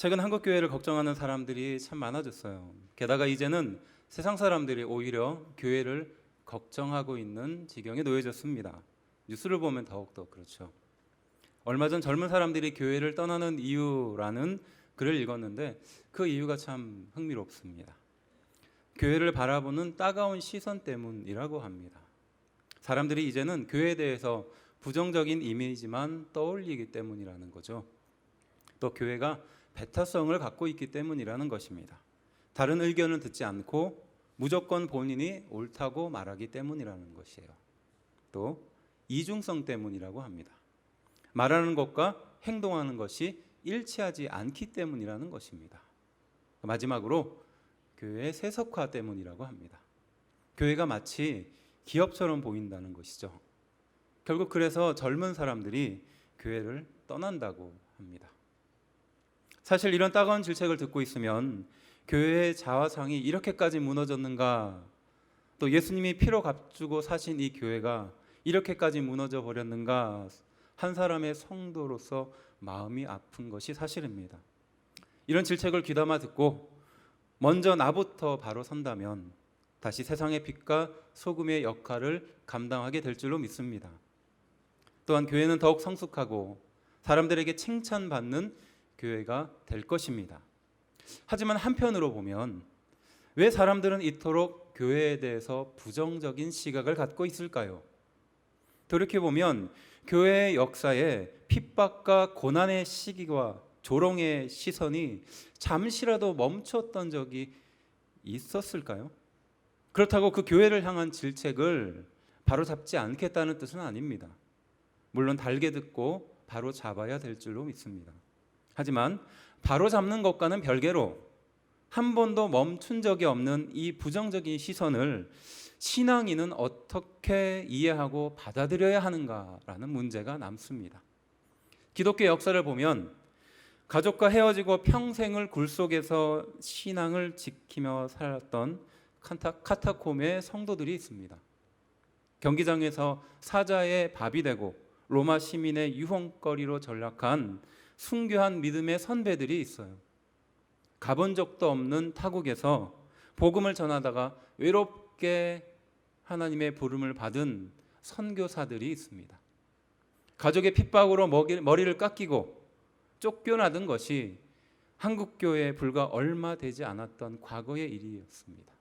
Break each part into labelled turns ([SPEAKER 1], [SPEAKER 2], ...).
[SPEAKER 1] 최근 한국 교회를 걱정하는 사람들이 참 많아졌어요. 게다가 이제는 세상 사람들이 오히려 교회를 걱정하고 있는 지경에 놓여졌습니다. 뉴스를 보면 더욱더 그렇죠. 얼마 전 젊은 사람들이 교회를 떠나는 이유라는 글을 읽었는데 그 이유가 참 흥미롭습니다. 교회를 바라보는 따가운 시선 때문이라고 합니다. 사람들이 이제는 교회에 대해서 부정적인 이미지만 떠올리기 때문이라는 거죠. 또 교회가 배타성을 갖고 있기 때문이라는 것입니다. 다른 의견을 듣지 않고 무조건 본인이 옳다고 말하기 때문이라는 것이에요. 또 이중성 때문이라고 합니다. 말하는 것과 행동하는 것이 일치하지 않기 때문이라는 것입니다. 마지막으로 교회의 세속화 때문이라고 합니다. 교회가 마치 기업처럼 보인다는 것이죠. 결국 그래서 젊은 사람들이 교회를 떠난다고 합니다. 사실 이런 따가운 질책을 듣고 있으면 교회의 자화상이 이렇게까지 무너졌는가, 또 예수님이 피로 값주고 사신 이 교회가 이렇게까지 무너져 버렸는가, 한 사람의 성도로서 마음이 아픈 것이 사실입니다. 이런 질책을 귀담아 듣고 먼저 나부터 바로 선다면 다시 세상의 빛과 소금의 역할을 감당하게 될 줄로 믿습니다. 또한 교회는 더욱 성숙하고 사람들에게 칭찬받는 교회가 될 것입니다. 하지만 한편으로 보면 왜 사람들은 이토록 교회에 대해서 부정적인 시각을 갖고 있을까요? 돌이켜보면 교회의 역사에 핍박과 고난의 시기와 조롱의 시선이 잠시라도 멈췄던 적이 있었을까요? 그렇다고 그 교회를 향한 질책을 바로잡지 않겠다는 뜻은 아닙니다. 물론 달게 듣고 바로 잡아야 될 줄로 믿습니다. 하지만 바로잡는 것과는 별개로 한 번도 멈춘 적이 없는 이 부정적인 시선을 신앙인은 어떻게 이해하고 받아들여야 하는가라는 문제가 남습니다. 기독교 역사를 보면 가족과 헤어지고 평생을 굴 속에서 신앙을 지키며 살았던 카타콤의 성도들이 있습니다. 경기장에서 사자의 밥이 되고 로마 시민의 유혹거리로 전락한 순교한 믿음의 선배들이 있어요. 가본 적도 없는 타국에서 복음을 전하다가 외롭게 하나님의 부름을 받은 선교사들이 있습니다. 가족의 핍박으로 머리를 깎이고 쫓겨나던 것이 한국교회에 불과 얼마 되지 않았던 과거의 일이었습니다.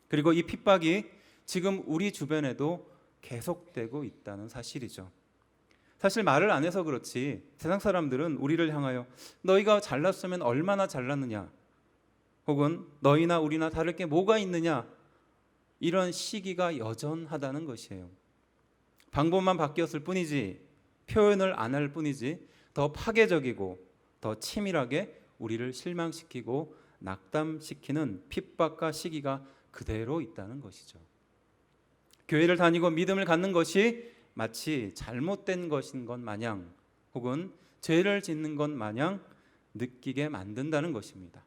[SPEAKER 1] 그리고 이 핍박이 지금 우리 주변에도 계속되고 있다는 사실이죠. 사실 말을 안 해서 그렇지 세상 사람들은 우리를 향하여 너희가 잘났으면 얼마나 잘났느냐, 혹은 너희나 우리나 다를 게 뭐가 있느냐, 이런 시기가 여전하다는 것이에요. 방법만 바뀌었을 뿐이지, 표현을 안 할 뿐이지 더 파괴적이고 더 치밀하게 우리를 실망시키고 낙담시키는 핍박과 시기가 그대로 있다는 것이죠. 교회를 다니고 믿음을 갖는 것이 마치 잘못된 것인 것 마냥, 혹은 죄를 짓는 것 마냥 느끼게 만든다는 것입니다.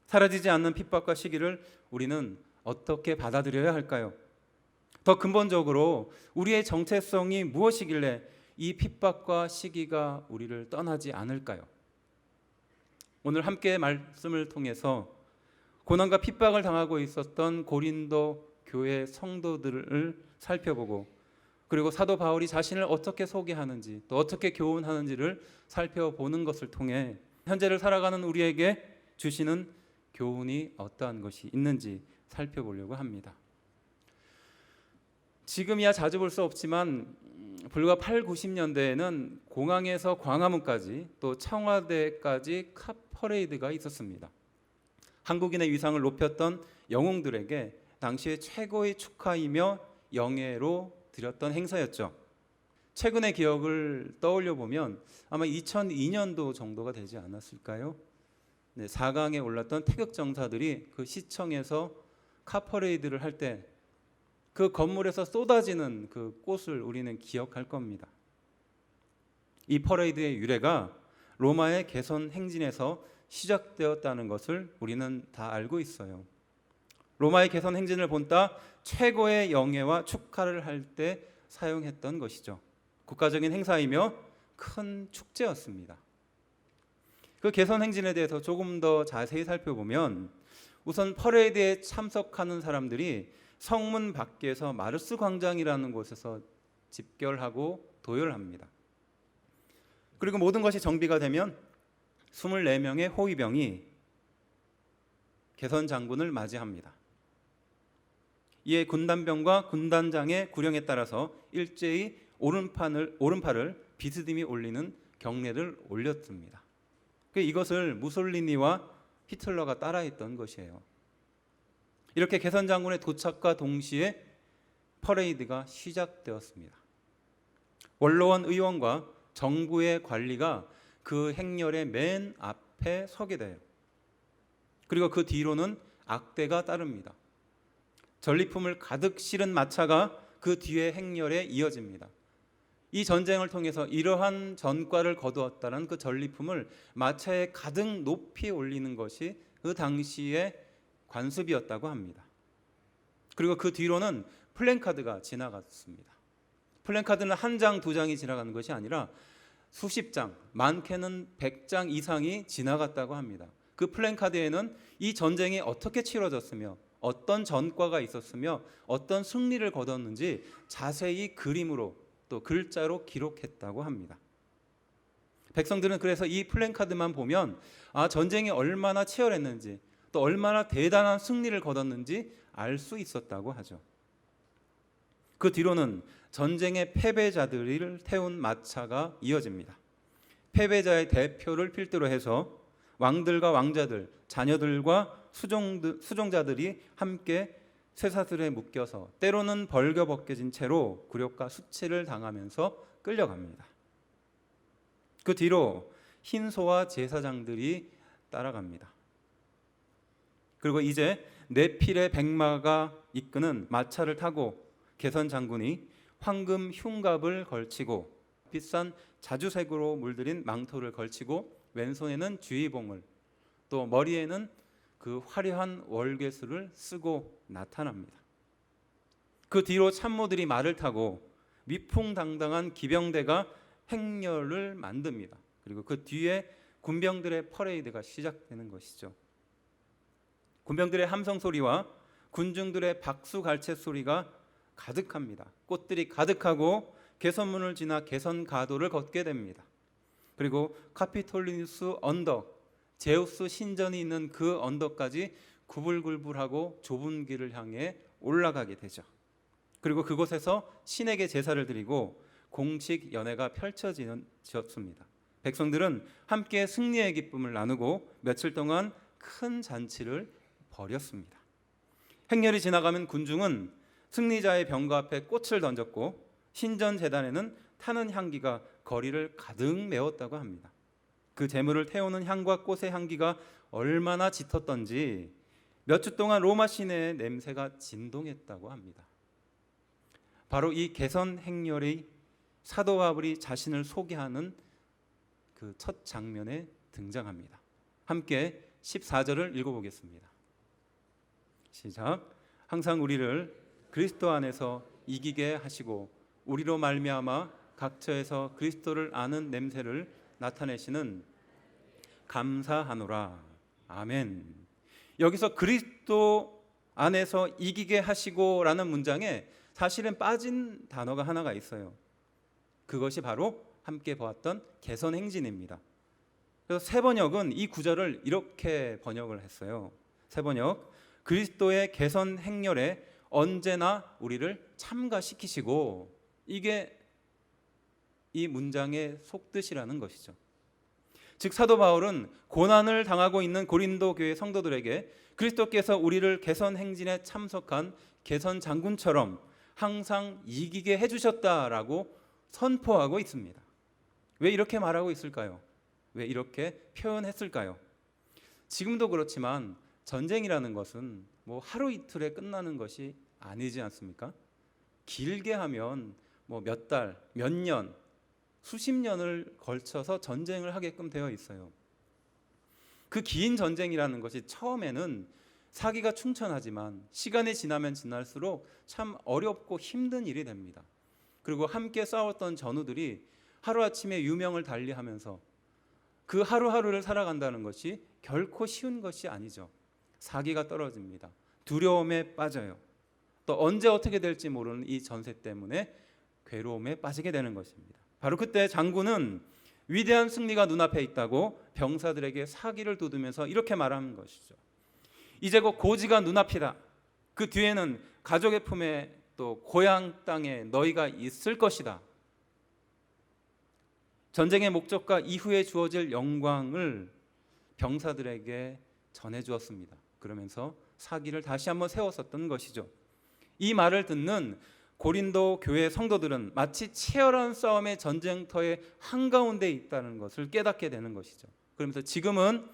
[SPEAKER 1] 사라지지 않는 핍박과 시기를 우리는 어떻게 받아들여야 할까요? 더 근본적으로 우리의 정체성이 무엇이길래 이 핍박과 시기가 우리를 떠나지 않을까요? 오늘 함께 말씀을 통해서 고난과 핍박을 당하고 있었던 고린도 교회 성도들을 살펴보고, 그리고 사도 바울이 자신을 어떻게 소개하는지 또 어떻게 교훈하는지를 살펴보는 것을 통해 현재를 살아가는 우리에게 주시는 교훈이 어떠한 것이 있는지 살펴보려고 합니다. 지금이야 자주 볼 수 없지만 불과 8, 90년대에는 공항에서 광화문까지 또 청와대까지 카 퍼레이드가 있었습니다. 한국인의 위상을 높였던 영웅들에게 당시에 최고의 축하이며 영예로 드렸던 행사였죠. 최근의 기억을 떠올려 보면 아마 2002년도 정도가 되지 않았을까요? 4강에 올랐던 태극 정사들이 그 시청에서 카퍼레이드를 할 때 그 건물에서 쏟아지는 그 꽃을 우리는 기억할 겁니다. 이 퍼레이드의 유래가 로마의 개선 행진에서 시작되었다는 것을 우리는 다 알고 있어요. 로마의 개선 행진을 본따 최고의 영예와 축하를 할 때 사용했던 것이죠. 국가적인 행사이며 큰 축제였습니다. 그 개선 행진에 대해서 조금 더 자세히 살펴보면 우선 퍼레이드에 참석하는 사람들이 성문 밖에서 마르스 광장이라는 곳에서 집결하고 도열합니다. 그리고 모든 것이 정비가 되면 24명의 호위병이 개선 장군을 맞이합니다. 이에 군단병과 군단장의 구령에 따라서 일제히 오른팔을 비스듬히 올리는 경례를 올렸습니다. 이것을 무솔리니와 히틀러가 따라했던 것이에요. 이렇게 개선 장군의 도착과 동시에 퍼레이드가 시작되었습니다. 원로원 의원과 정부의 관리가 그 행렬의 맨 앞에 서게 돼요. 그리고 그 뒤로는 악대가 따릅니다. 전리품을 가득 실은 마차가 그 뒤에 행렬에 이어집니다. 이 전쟁을 통해서 이러한 전과를 거두었다는 그 전리품을 마차에 가득 높이 올리는 것이 그 당시의 관습이었다고 합니다. 그리고 그 뒤로는 플랜카드가 지나갔습니다. 플랜카드는 한 장, 두 장이 지나가는 것이 아니라 수십 장, 많게는 100장 이상이 지나갔다고 합니다. 그 플랜카드에는 이 전쟁이 어떻게 치러졌으며 어떤 전과가 있었으며 어떤 승리를 거뒀는지 자세히 그림으로 또 글자로 기록했다고 합니다. 백성들은 그래서 이 플랜카드만 보면 전쟁이 얼마나 치열했는지 또 얼마나 대단한 승리를 거뒀는지 알 수 있었다고 하죠. 그 뒤로는 전쟁의 패배자들을 태운 마차가 이어집니다. 패배자의 대표를 필두로 해서 왕들과 왕자들, 자녀들과 수종자들이 함께 쇠사슬에 묶여서 때로는 벌겨벗겨진 채로 굴욕과 수치를 당하면서 끌려갑니다. 그 뒤로 흰소와 제사장들이 따라갑니다. 그리고 이제 네필의 백마가 이끄는 마차를 타고 개선 장군이 황금 흉갑을 걸치고 비싼 자주색으로 물들인 망토를 걸치고 왼손에는 주의봉을 또 머리에는 그 화려한 월계수를 쓰고 나타납니다. 그 뒤로 참모들이 말을 타고 위풍당당한 기병대가 행렬을 만듭니다. 그리고 그 뒤에 군병들의 퍼레이드가 시작되는 것이죠. 군병들의 함성 소리와 군중들의 박수 갈채 소리가 가득합니다. 꽃들이 가득하고 개선문을 지나 개선 가도를 걷게 됩니다. 그리고 카피톨리누스 언덕, 제우스 신전이 있는 그 언덕까지 구불구불하고 좁은 길을 향해 올라가게 되죠. 그리고 그곳에서 신에게 제사를 드리고 공식 연회가 펼쳐졌습니다. 백성들은 함께 승리의 기쁨을 나누고 며칠 동안 큰 잔치를 벌였습니다. 행렬이 지나가면 군중은 승리자의 병거 앞에 꽃을 던졌고 신전 제단에는 타는 향기가 거리를 가득 메웠다고 합니다. 그 제물을 태우는 향과 꽃의 향기가 얼마나 짙었던지 몇 주 동안 로마 시내의 냄새가 진동했다고 합니다. 바로 이 개선 행렬이 사도 바울이 자신을 소개하는 그 첫 장면에 등장합니다. 함께 14절을 읽어보겠습니다. 시작. 항상 우리를 그리스도 안에서 이기게 하시고 우리로 말미암아 각처에서 그리스도를 아는 냄새를 나타내시는 감사하노라. 아멘. 여기서 그리스도 안에서 이기게 하시고라는 문장에 사실은 빠진 단어가 하나가 있어요. 그것이 바로 함께 보았던 개선 행진입니다. 그래서 새번역은 이 구절을 이렇게 번역을 했어요. 새번역, 그리스도의 개선 행렬에 언제나 우리를 참가시키시고, 이게 이 문장의 속뜻이라는 것이죠. 즉 사도 바울은 고난을 당하고 있는 고린도 교회 성도들에게 그리스도께서 우리를 개선 행진에 참석한 개선 장군처럼 항상 이기게 해주셨다라고 선포하고 있습니다. 왜 이렇게 말하고 있을까요? 왜 이렇게 표현했을까요? 지금도 그렇지만 전쟁이라는 것은 뭐 하루 이틀에 끝나는 것이 아니지 않습니까? 길게 하면 뭐 몇 달, 몇 년, 수십 년을 걸쳐서 전쟁을 하게끔 되어 있어요. 그 긴 전쟁이라는 것이 처음에는 사기가 충천하지만 시간이 지나면 지날수록 참 어렵고 힘든 일이 됩니다. 그리고 함께 싸웠던 전우들이 하루아침에 유명을 달리하면서 그 하루하루를 살아간다는 것이 결코 쉬운 것이 아니죠. 사기가 떨어집니다. 두려움에 빠져요. 또 언제 어떻게 될지 모르는 이 전세 때문에 괴로움에 빠지게 되는 것입니다. 바로 그때 장군은 위대한 승리가 눈앞에 있다고 병사들에게 사기를 돋우면서 이렇게 말하는 것이죠. 이제 곧 고지가 눈앞이다. 그 뒤에는 가족의 품에 또 고향 땅에 너희가 있을 것이다. 전쟁의 목적과 이후에 주어질 영광을 병사들에게 전해 주었습니다. 그러면서 사기를 다시 한번 세웠었던 것이죠. 이 말을 듣는 고린도 교회 성도들은 마치 치열한 싸움의 전쟁터의 한가운데 있다는 것을 깨닫게 되는 것이죠. 그러면서 지금은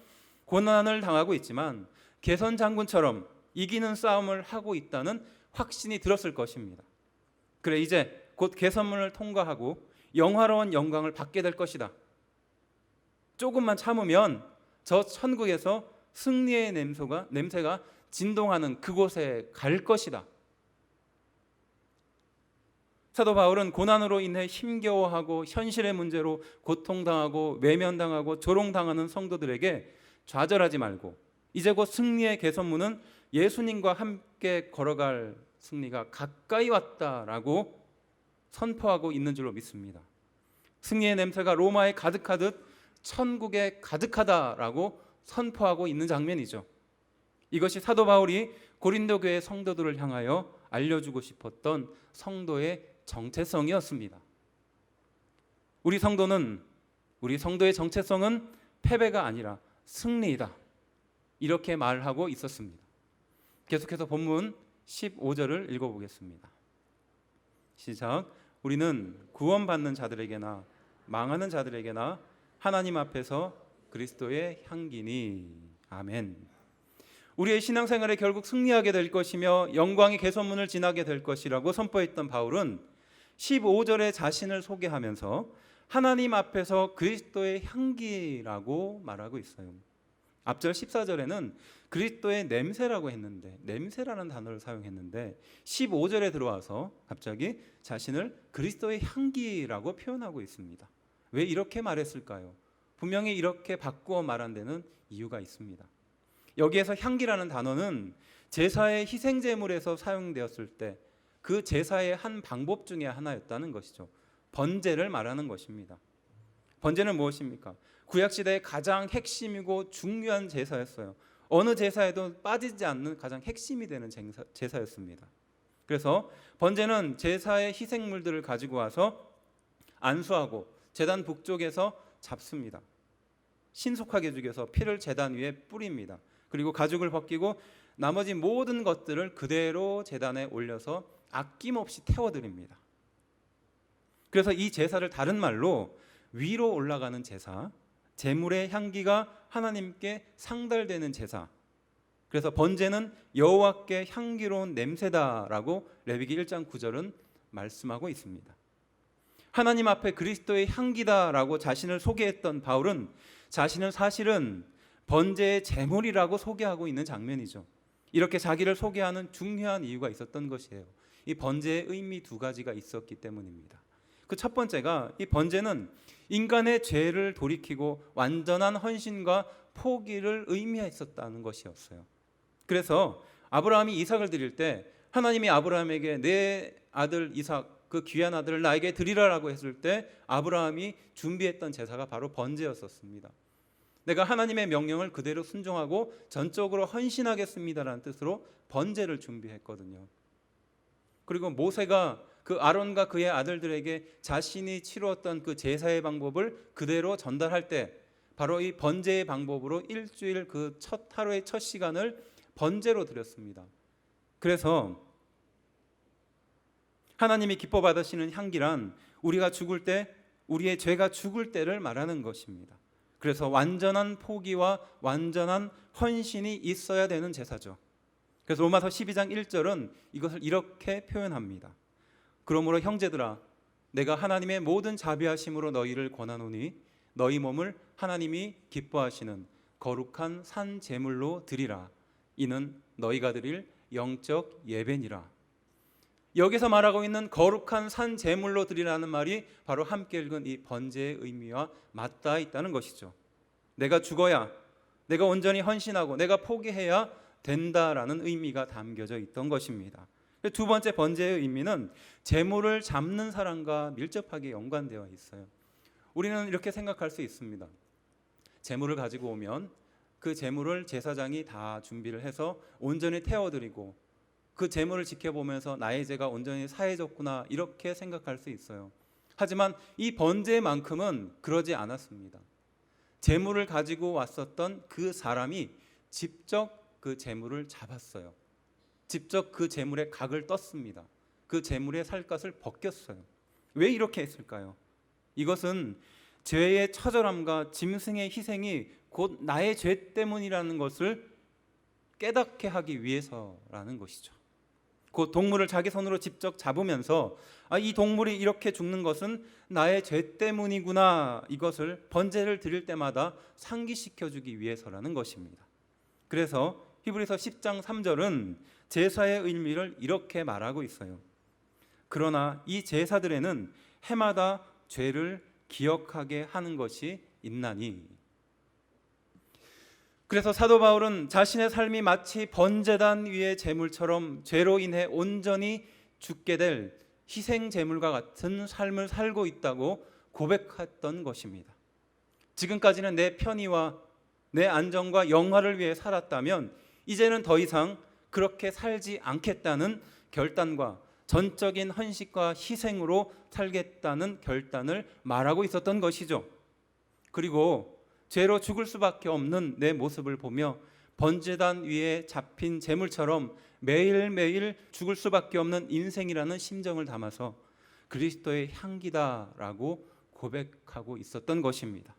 [SPEAKER 1] 고난을 당하고 있지만 개선 장군처럼 이기는 싸움을 하고 있다는 확신이 들었을 것입니다. 그래, 이제 곧 개선문을 통과하고 영화로운 영광을 받게 될 것이다. 조금만 참으면 저 천국에서 승리의 냄새가 진동하는 그곳에 갈 것이다. 사도 바울은 고난으로 인해 힘겨워하고 현실의 문제로 고통당하고 외면당하고 조롱당하는 성도들에게 좌절하지 말고 이제 곧 승리의 개선문은 예수님과 함께 걸어갈 승리가 가까이 왔다라고 선포하고 있는 줄로 믿습니다. 승리의 냄새가 로마에 가득하듯 천국에 가득하다라고 선포하고 있는 장면이죠. 이것이 사도 바울이 고린도 교회 성도들을 향하여 알려주고 싶었던 성도의 정체성이었습니다. 우리 성도의 정체성은 패배가 아니라 승리이다. 이렇게 말하고 있었습니다. 계속해서 본문 15절을 읽어보겠습니다. 시작. 우리는 구원받는 자들에게나 망하는 자들에게나 하나님 앞에서 그리스도의 향기니. 아멘. 우리의 신앙생활에 결국 승리하게 될 것이며 영광의 개선문을 지나게 될 것이라고 선포했던 바울은 15절에 자신을 소개하면서 하나님 앞에서 그리스도의 향기라고 말하고 있어요. 앞절 14절에는 그리스도의 냄새라고 했는데, 냄새라는 단어를 사용했는데 15절에 들어와서 갑자기 자신을 그리스도의 향기라고 표현하고 있습니다. 왜 이렇게 말했을까요? 분명히 이렇게 바꾸어 말한 데는 이유가 있습니다. 여기에서 향기라는 단어는 제사의 희생제물에서 사용되었을 때 그 제사의 한 방법 중에 하나였다는 것이죠. 번제를 말하는 것입니다. 번제는 무엇입니까? 구약시대의 가장 핵심이고 중요한 제사였어요. 어느 제사에도 빠지지 않는 가장 핵심이 되는 제사였습니다. 그래서 번제는 제사의 희생물들을 가지고 와서 안수하고 제단 북쪽에서 잡습니다. 신속하게 죽여서 피를 제단 위에 뿌립니다. 그리고 가죽을 벗기고 나머지 모든 것들을 그대로 제단에 올려서 아낌없이 태워드립니다. 그래서 이 제사를 다른 말로 위로 올라가는 제사, 제물의 향기가 하나님께 상달되는 제사, 그래서 번제는 여호와께 향기로운 냄새다라고 레위기 1장 9절은 말씀하고 있습니다. 하나님 앞에 그리스도의 향기다라고 자신을 소개했던 바울은 자신을 사실은 번제의 제물이라고 소개하고 있는 장면이죠. 이렇게 자기를 소개하는 중요한 이유가 있었던 것이에요. 이 번제의 의미 두 가지가 있었기 때문입니다. 그 첫 번째가 이 번제는 인간의 죄를 돌이키고 완전한 헌신과 포기를 의미했었다는 것이었어요. 그래서 아브라함이 이삭을 드릴 때 하나님이 아브라함에게 내 아들 이삭, 그 귀한 아들을 나에게 드리라라고 했을 때 아브라함이 준비했던 제사가 바로 번제였었습니다. 내가 하나님의 명령을 그대로 순종하고 전적으로 헌신하겠습니다라는 뜻으로 번제를 준비했거든요. 그리고 모세가 그 아론과 그의 아들들에게 자신이 치루었던 그 제사의 방법을 그대로 전달할 때 바로 이 번제의 방법으로 일주일 그 하루의 첫 시간을 번제로 드렸습니다. 그래서 하나님이 기뻐 받으시는 향기란 우리가 죽을 때, 우리의 죄가 죽을 때를 말하는 것입니다. 그래서 완전한 포기와 완전한 헌신이 있어야 되는 제사죠. 그래서 로마서 12장 1절은 이것을 이렇게 표현합니다. 그러므로 형제들아, 내가 하나님의 모든 자비하심으로 너희를 권하노니 너희 몸을 하나님이 기뻐하시는 거룩한 산 제물로 드리라. 이는 너희가 드릴 영적 예배니라. 여기서 말하고 있는 거룩한 산 제물로 드리라는 말이 바로 함께 읽은 이 번제의 의미와 맞닿아 있다는 것이죠. 내가 죽어야, 내가 온전히 헌신하고 내가 포기해야 된다라는 의미가 담겨져 있던 것입니다. 두 번째 번제의 의미는 재물을 잡는 사람과 밀접하게 연관되어 있어요. 우리는 이렇게 생각할 수 있습니다. 재물을 가지고 오면 그 재물을 제사장이 다 준비를 해서 온전히 태워드리고 그 재물을 지켜보면서 나의 죄가 온전히 사해졌구나 이렇게 생각할 수 있어요. 하지만 이 번제만큼은 그러지 않았습니다. 재물을 가지고 왔었던 그 사람이 직접 그 재물을 잡았어요. 직접 그 재물의 각을 떴습니다. 그 재물의 살갗을 벗겼어요. 왜 이렇게 했을까요? 이것은 죄의 처절함과 짐승의 희생이 곧 나의 죄 때문이라는 것을 깨닫게 하기 위해서라는 것이죠. 그 동물을 자기 손으로 직접 잡으면서 이 동물이 이렇게 죽는 것은 나의 죄 때문이구나, 이것을 번제를 드릴 때마다 상기시켜주기 위해서라는 것입니다. 그래서 히브리서 10장 3절은 제사의 의미를 이렇게 말하고 있어요. 그러나 이 제사들에는 해마다 죄를 기억하게 하는 것이 있나니. 그래서 사도 바울은 자신의 삶이 마치 번제단 위의 제물처럼 죄로 인해 온전히 죽게 될 희생 제물과 같은 삶을 살고 있다고 고백했던 것입니다. 지금까지는 내 편의와 내 안정과 영화를 위해 살았다면 이제는 더 이상 그렇게 살지 않겠다는 결단과 전적인 헌신과 희생으로 살겠다는 결단을 말하고 있었던 것이죠. 그리고 죄로 죽을 수밖에 없는 내 모습을 보며 번제단 위에 잡힌 재물처럼 매일매일 죽을 수밖에 없는 인생이라는 심정을 담아서 그리스도의 향기다라고 고백하고 있었던 것입니다.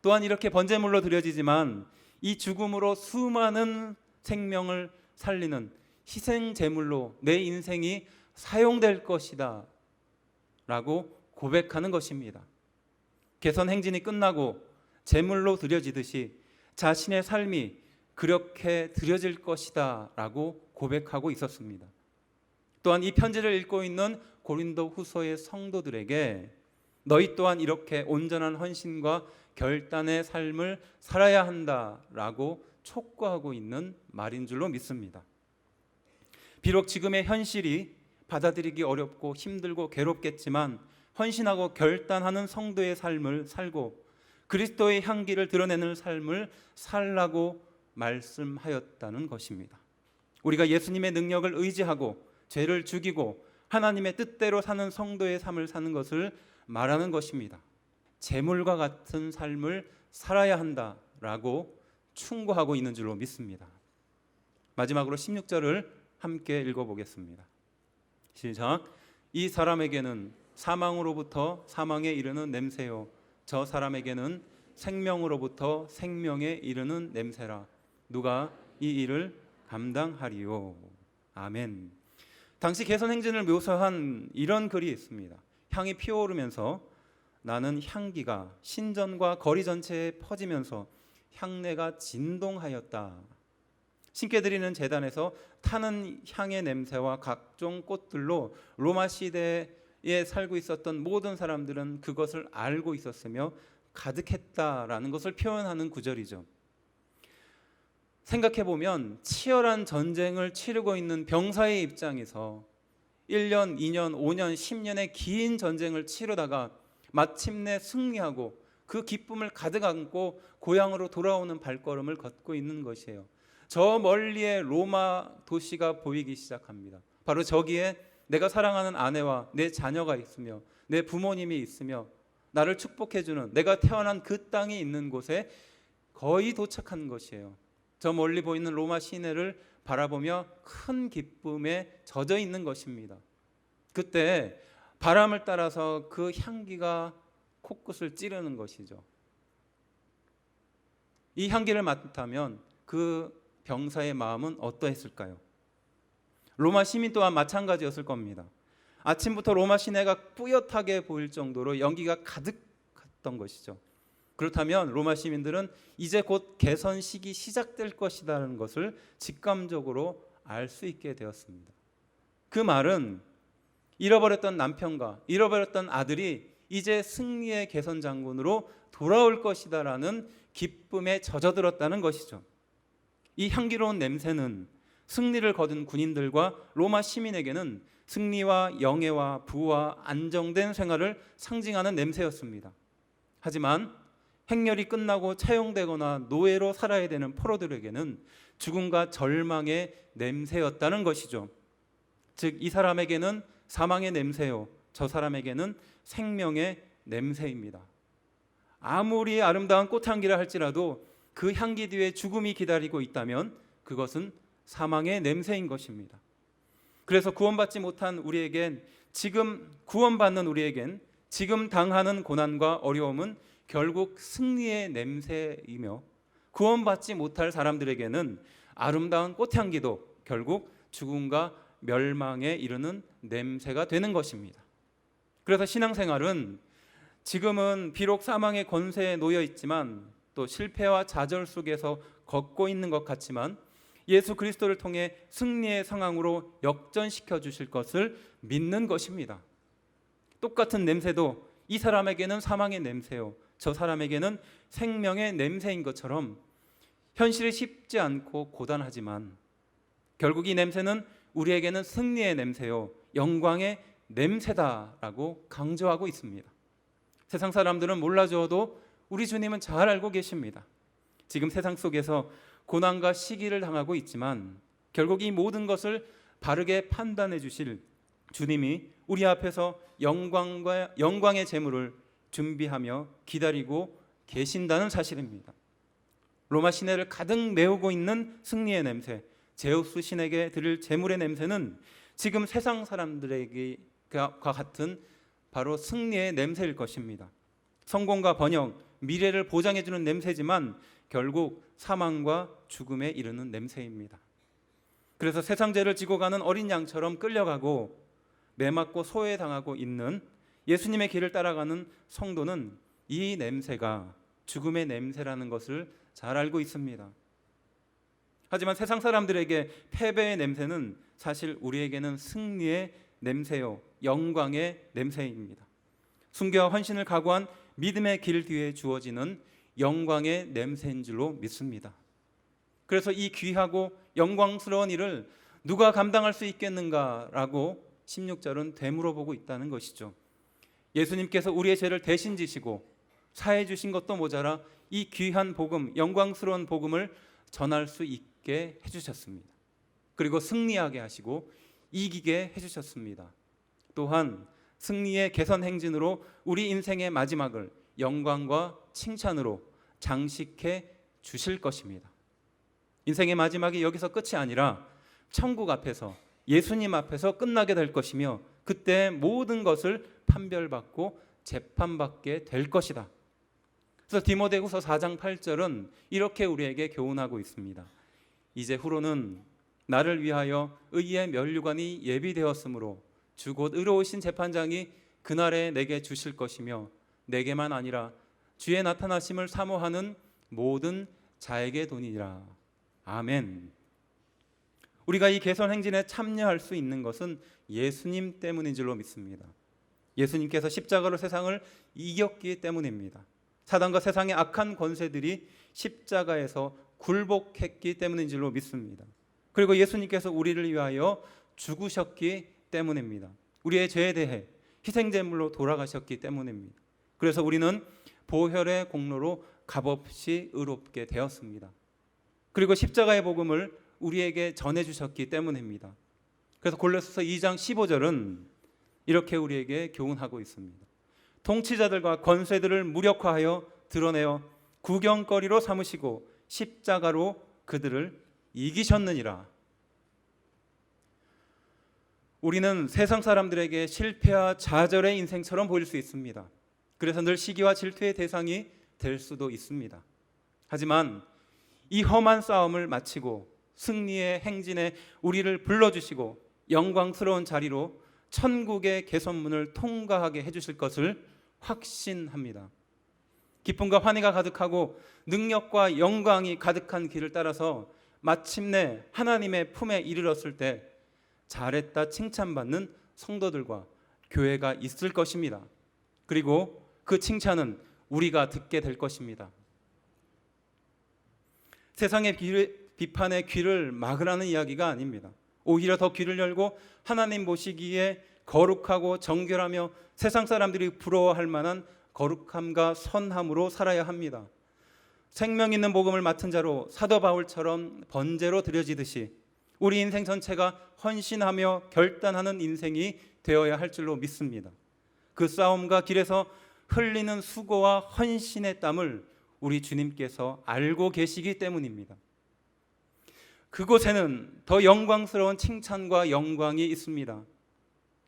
[SPEAKER 1] 또한 이렇게 번제물로 드려지지만 이 죽음으로 수많은 생명을 살리는 희생 제물로 내 인생이 사용될 것이다 라고 고백하는 것입니다. 개선 행진이 끝나고 제물로 드려지듯이 자신의 삶이 그렇게 드려질 것이다 라고 고백하고 있었습니다. 또한 이 편지를 읽고 있는 고린도 후서의 성도들에게 너희 또한 이렇게 온전한 헌신과 결단의 삶을 살아야 한다라고 촉구하고 있는 말인 줄로 믿습니다. 비록 지금의 현실이 받아들이기 어렵고 힘들고 괴롭겠지만 헌신하고 결단하는 성도의 삶을 살고 그리스도의 향기를 드러내는 삶을 살라고 말씀하였다는 것입니다. 우리가 예수님의 능력을 의지하고 죄를 죽이고 하나님의 뜻대로 사는 성도의 삶을 사는 것을 말하는 것입니다. 재물과 같은 삶을 살아야 한다라고 충고하고 있는 줄로 믿습니다. 마지막으로 16절을 함께 읽어보겠습니다. 시작. 이 사람에게는 사망으로부터 사망에 이르는 냄새요 저 사람에게는 생명으로부터 생명에 이르는 냄새라. 누가 이 일을 감당하리요. 아멘. 당시 개선 행진을 묘사한 이런 글이 있습니다. 향이 피어오르면서 나는 향기가 신전과 거리 전체에 퍼지면서 향내가 진동하였다. 신께 드리는 제단에서 타는 향의 냄새와 각종 꽃들로 로마 시대에 살고 있었던 모든 사람들은 그것을 알고 있었으며 가득했다라는 것을 표현하는 구절이죠. 생각해보면 치열한 전쟁을 치르고 있는 병사의 입장에서 1년, 2년, 5년, 10년의 긴 전쟁을 치르다가 마침내 승리하고 그 기쁨을 가득 안고 고향으로 돌아오는 발걸음을 걷고 있는 것이에요. 저 멀리에 로마 도시가 보이기 시작합니다. 바로 저기에 내가 사랑하는 아내와 내 자녀가 있으며 내 부모님이 있으며 나를 축복해주는 내가 태어난 그 땅이 있는 곳에 거의 도착한 것이에요. 저 멀리 보이는 로마 시내를 바라보며 큰 기쁨에 젖어 있는 것입니다. 그때 바람을 따라서 그 향기가 코끝을 찌르는 것이죠. 이 향기를 맡다면 그 병사의 마음은 어떠했을까요? 로마 시민 또한 마찬가지였을 겁니다. 아침부터 로마 시내가 뿌옇하게 보일 정도로 연기가 가득했던 것이죠. 그렇다면 로마 시민들은 이제 곧 개선식이 시작될 것이라는 것을 직감적으로 알 수 있게 되었습니다. 그 말은 잃어버렸던 남편과 잃어버렸던 아들이 이제 승리의 개선 장군으로 돌아올 것이다라는 기쁨에 젖어들었다는 것이죠. 이 향기로운 냄새는 승리를 거둔 군인들과 로마 시민에게는 승리와 영예와 부와 안정된 생활을 상징하는 냄새였습니다. 하지만 행렬이 끝나고 차용되거나 노예로 살아야 되는 포로들에게는 죽음과 절망의 냄새였다는 것이죠. 즉, 이 사람에게는 사망의 냄새요, 저 사람에게는 생명의 냄새입니다. 아무리 아름다운 꽃향기라 할지라도 그 향기 뒤에 죽음이 기다리고 있다면 그것은 사망의 냄새인 것입니다. 그래서 구원받지 못한 우리에겐, 지금 구원받는 우리에겐 지금 당하는 고난과 어려움은 결국 승리의 냄새이며, 구원받지 못할 사람들에게는 아름다운 꽃향기도 결국 죽음과 멸망에 이르는 냄새가 되는 것입니다. 그래서 신앙생활은 지금은 비록 사망의 권세에 놓여 있지만, 또 실패와 좌절 속에서 걷고 있는 것 같지만, 예수 그리스도를 통해 승리의 상황으로 역전시켜 주실 것을 믿는 것입니다. 똑같은 냄새도 이 사람에게는 사망의 냄새요, 저 사람에게는 생명의 냄새인 것처럼 현실이 쉽지 않고 고단하지만 결국 이 냄새는 우리에게는 승리의 냄새요, 영광의 냄새다라고 강조하고 있습니다. 세상 사람들은 몰라주어도 우리 주님은 잘 알고 계십니다. 지금 세상 속에서 고난과 시기를 당하고 있지만 결국 이 모든 것을 바르게 판단해 주실 주님이 우리 앞에서 영광의 제물을 준비하며 기다리고 계신다는 사실입니다. 로마 시내를 가득 메우고 있는 승리의 냄새, 제우스 신에게 드릴 제물의 냄새는 지금 세상 사람들과 같은 바로 승리의 냄새일 것입니다. 성공과 번영, 미래를 보장해주는 냄새지만 결국 사망과 죽음에 이르는 냄새입니다. 그래서 세상 죄를 지고 가는 어린 양처럼 끌려가고 매맞고 소외당하고 있는 예수님의 길을 따라가는 성도는 이 냄새가 죽음의 냄새라는 것을 잘 알고 있습니다. 하지만 세상 사람들에게 패배의 냄새는 사실 우리에게는 승리의 냄새요, 영광의 냄새입니다. 순교와 헌신을 각오한 믿음의 길 뒤에 주어지는 영광의 냄새인 줄로 믿습니다. 그래서 이 귀하고 영광스러운 일을 누가 감당할 수 있겠는가라고 16절은 되물어보고 있다는 것이죠. 예수님께서 우리의 죄를 대신 지시고 사해 주신 것도 모자라 이 귀한 복음, 영광스러운 복음을 전할 수 있게 해주셨습니다. 그리고 승리하게 하시고 이기게 해주셨습니다. 또한 승리의 개선 행진으로 우리 인생의 마지막을 영광과 칭찬으로 장식해 주실 것입니다. 인생의 마지막이 여기서 끝이 아니라 천국 앞에서, 예수님 앞에서 끝나게 될 것이며, 그때 모든 것을 판별받고 재판받게 될 것이다. 그래서 디모데후서 4장 8절은 이렇게 우리에게 교훈하고 있습니다. 이제 후로는 나를 위하여 의의 면류관이 예비되었으므로 주 곧 의로우신 재판장이 그날에 내게 주실 것이며, 내게만 아니라 주의 나타나심을 사모하는 모든 자에게 도니라. 아멘. 우리가 이 개선 행진에 참여할 수 있는 것은 예수님 때문인 줄로 믿습니다. 예수님께서 십자가로 세상을 이겼기 때문입니다. 사단과 세상의 악한 권세들이 십자가에서 굴복했기 때문인 줄로 믿습니다. 그리고 예수님께서 우리를 위하여 죽으셨기 때문입니다. 우리의 죄에 대해 희생제물로 돌아가셨기 때문입니다. 그래서 우리는 보혈의 공로로 값없이 의롭게 되었습니다. 그리고 십자가의 복음을 우리에게 전해주셨기 때문입니다. 그래서 골로새서 2장 15절은 이렇게 우리에게 교훈하고 있습니다. 통치자들과 권세들을 무력화하여 드러내어 구경거리로 삼으시고 십자가로 그들을 이기셨느니라. 우리는 세상 사람들에게 실패와 좌절의 인생처럼 보일 수 있습니다. 그래서 늘 시기와 질투의 대상이 될 수도 있습니다. 하지만 이 험한 싸움을 마치고 승리의 행진에 우리를 불러주시고 영광스러운 자리로 천국의 개선문을 통과하게 해주실 것을 확신합니다. 기쁨과 환희가 가득하고 능력과 영광이 가득한 길을 따라서 마침내 하나님의 품에 이르렀을 때 잘했다 칭찬받는 성도들과 교회가 있을 것입니다. 그리고 그 칭찬은 우리가 듣게 될 것입니다. 세상의 비판의 귀를 막으라는 이야기가 아닙니다. 오히려 더 귀를 열고 하나님 보시기에 거룩하고 정결하며 세상 사람들이 부러워할 만한 거룩함과 선함으로 살아야 합니다. 생명 있는 복음을 맡은 자로 사도 바울처럼 번제로 드려지듯이 우리 인생 전체가 헌신하며 결단하는 인생이 되어야 할 줄로 믿습니다. 그 싸움과 길에서 흘리는 수고와 헌신의 땀을 우리 주님께서 알고 계시기 때문입니다. 그곳에는 더 영광스러운 칭찬과 영광이 있습니다.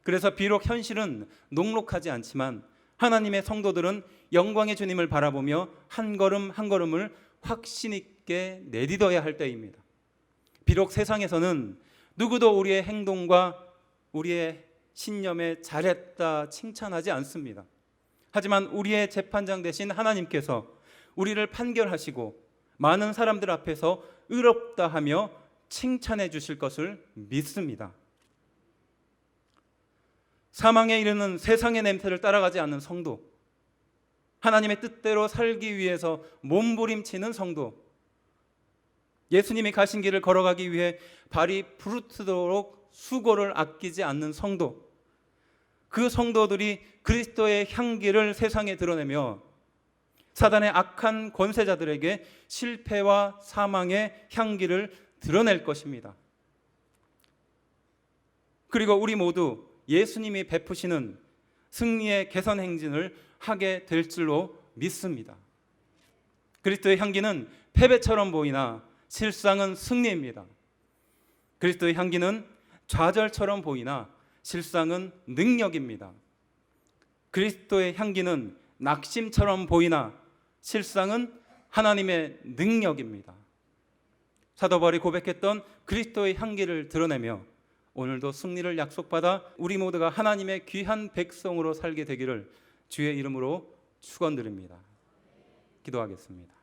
[SPEAKER 1] 그래서 비록 현실은 녹록하지 않지만 하나님의 성도들은 영광의 주님을 바라보며 한 걸음 한 걸음을 확신 있게 내딛어야 할 때입니다. 비록 세상에서는 누구도 우리의 행동과 우리의 신념에 잘했다 칭찬하지 않습니다. 하지만 우리의 재판장 되신 하나님께서 우리를 판결하시고 많은 사람들 앞에서 의롭다 하며 칭찬해 주실 것을 믿습니다. 사망에 이르는 세상의 냄새를 따라가지 않는 성도, 하나님의 뜻대로 살기 위해서 몸부림치는 성도, 예수님이 가신 길을 걸어가기 위해 발이 부르트도록 수고를 아끼지 않는 성도, 그 성도들이 그리스도의 향기를 세상에 드러내며 사단의 악한 권세자들에게 실패와 사망의 향기를 드러낼 것입니다. 그리고 우리 모두 예수님이 베푸시는 승리의 개선 행진을 하게 될 줄로 믿습니다. 그리스도의 향기는 패배처럼 보이나 실상은 승리입니다. 그리스도의 향기는 좌절처럼 보이나 실상은 능력입니다. 그리스도의 향기는 낙심처럼 보이나 실상은 하나님의 능력입니다. 사도 바울이 고백했던 그리스도의 향기를 드러내며 오늘도 승리를 약속받아 우리 모두가 하나님의 귀한 백성으로 살게 되기를 주의 이름으로 축원드립니다. 기도하겠습니다.